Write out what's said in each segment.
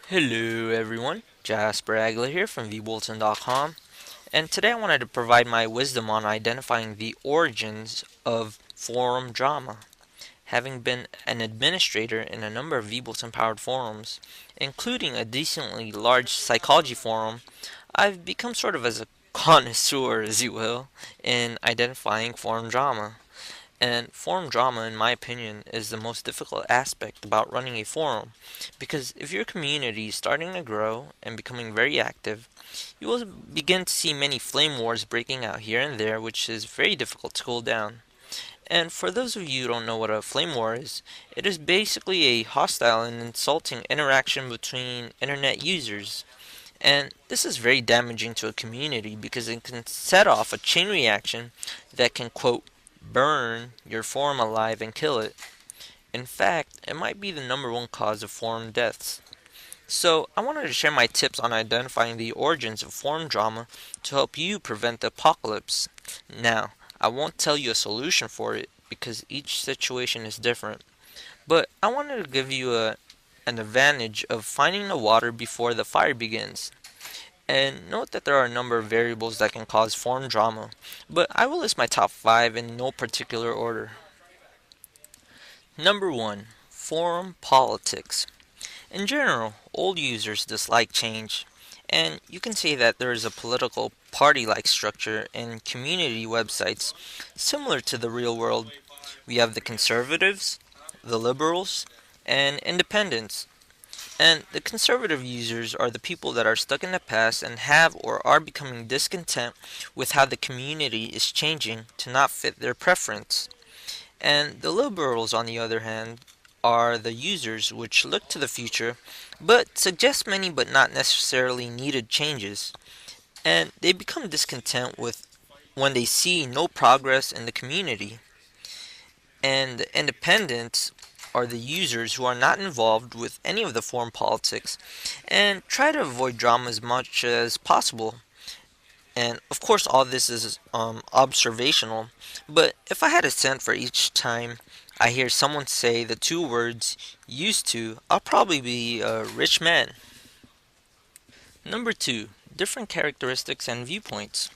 Hello everyone, Jasper Agler here from vBulletin.com, and today I wanted to provide my wisdom on identifying the origins of forum drama. Having been an administrator in a number of vBulletin powered forums, including a decently large psychology forum, I've become sort of as a connoisseur, as you will, in identifying forum drama. And forum drama, in my opinion, is the most difficult aspect about running a forum. Because if your community is starting to grow and becoming very active, you will begin to see many flame wars breaking out here and there, which is very difficult to cool down. And for those of you who don't know what a flame war is, it is basically a hostile and insulting interaction between internet users. And this is very damaging to a community because it can set off a chain reaction that can, quote, burn your forum alive and kill it. In fact, it might be the number one cause of forum deaths. So, I wanted to share my tips on identifying the origins of forum drama to help you prevent the apocalypse. Now, I won't tell you a solution for it because each situation is different, but I wanted to give you an advantage of finding the water before the fire begins. And note that there are a number of variables that can cause forum drama, but I will list my top 5 in no particular order. Number 1. Forum politics. In general, old users dislike change, and you can say that there is a political party-like structure in community websites similar to the real world. We have the conservatives, the liberals, and independents. And the conservative users are the people that are stuck in the past and have or are becoming discontent with how the community is changing to not fit their preference. And the liberals, on the other hand, are the users which look to the future but suggest many but not necessarily needed changes. And they become discontent with when they see no progress in the community. And the independents are the users who are not involved with any of the forum politics and try to avoid drama as much as possible. And of course, all this is observational, but if I had a cent for each time I hear someone say the two words used to, I'll probably be a rich man. Number 2. Different characteristics and viewpoints.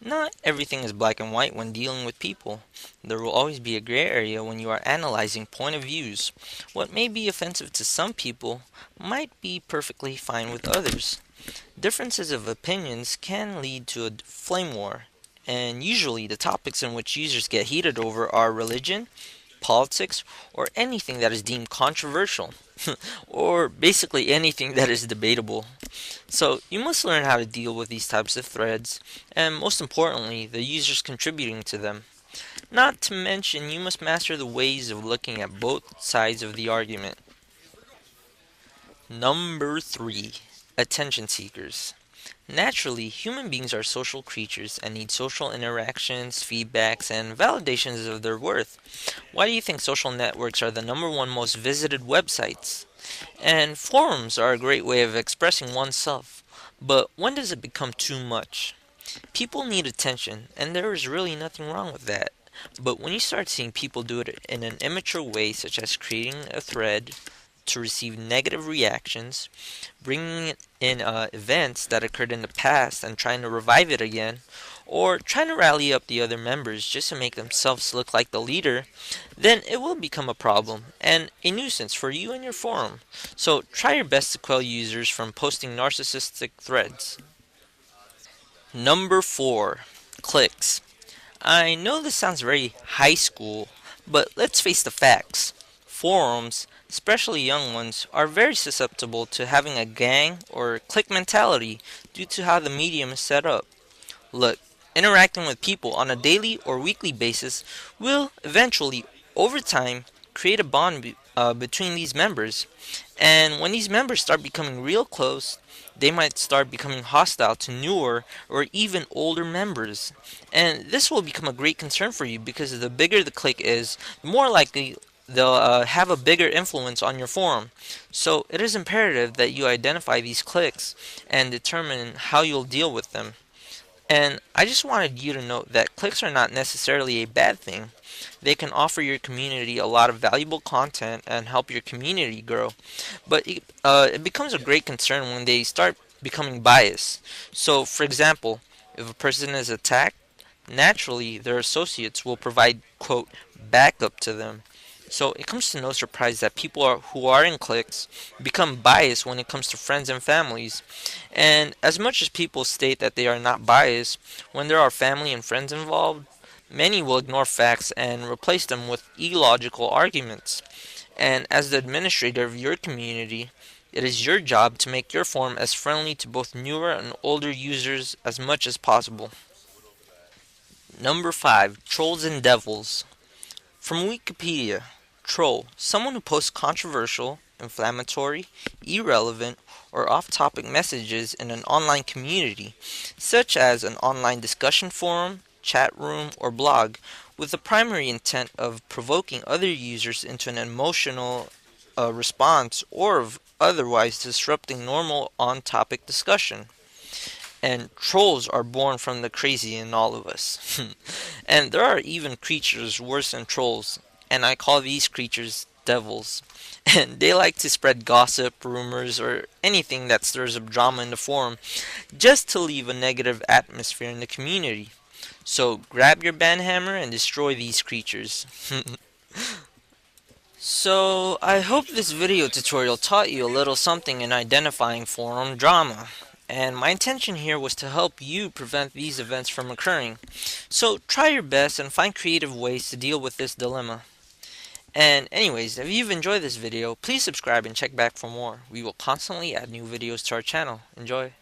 Not everything is black and white when dealing with people. There will always be a gray area when you are analyzing point of views. What may be offensive to some people might be perfectly fine with others. Differences of opinions can lead to a flame war, and usually the topics in which users get heated over are religion, politics, or anything that is deemed controversial, or basically anything that is debatable. So you must learn how to deal with these types of threads, and most importantly, the users contributing to them. Not to mention, you must master the ways of looking at both sides of the argument. Number 3. Attention seekers. Naturally, human beings are social creatures and need social interactions, feedbacks, and validations of their worth. Why do you think social networks are the number one most visited websites? And forums are a great way of expressing oneself. But when does it become too much? People need attention, and there is really nothing wrong with that. But when you start seeing people do it in an immature way, such as creating a thread to receive negative reactions, bringing in events that occurred in the past and trying to revive it again, or trying to rally up the other members just to make themselves look like the leader, then it will become a problem and a nuisance for you and your forum. So try your best to quell users from posting narcissistic threads. Number 4. Clicks. I know this sounds very high school, but let's face the facts. Forums, especially young ones, are very susceptible to having a gang or clique mentality due to how the medium is set up. Look, interacting with people on a daily or weekly basis will eventually, over time, create a bond between these members. And when these members start becoming real close, they might start becoming hostile to newer or even older members. And this will become a great concern for you because the bigger the clique is, the more likely they'll have a bigger influence on your forum. So it is imperative that you identify these cliques and determine how you'll deal with them. And I just wanted you to note that clicks are not necessarily a bad thing. They can offer your community a lot of valuable content and help your community grow. But it becomes a great concern when they start becoming biased. So, for example, if a person is attacked, naturally their associates will provide, quote, backup to them. So it comes to no surprise that who are in cliques become biased when it comes to friends and families. And as much as people state that they are not biased, when there are family and friends involved, many will ignore facts and replace them with illogical arguments. And as the administrator of your community, it is your job to make your forum as friendly to both newer and older users as much as possible. Number 5. Trolls and Devils. From Wikipedia, troll, someone who posts controversial, inflammatory, irrelevant, or off-topic messages in an online community, such as an online discussion forum, chat room, or blog, with the primary intent of provoking other users into an emotional response or of otherwise disrupting normal on-topic discussion. And trolls are born from the crazy in all of us. And there are even creatures worse than trolls, and I call these creatures devils. And they like to spread gossip, rumors, or anything that stirs up drama in the forum, just to leave a negative atmosphere in the community. So grab your banhammer and destroy these creatures. So, I hope this video tutorial taught you a little something in identifying forum drama. And my intention here was to help you prevent these events from occurring. So, try your best and find creative ways to deal with this dilemma. And anyways, if you've enjoyed this video, please subscribe and check back for more. We will constantly add new videos to our channel. Enjoy!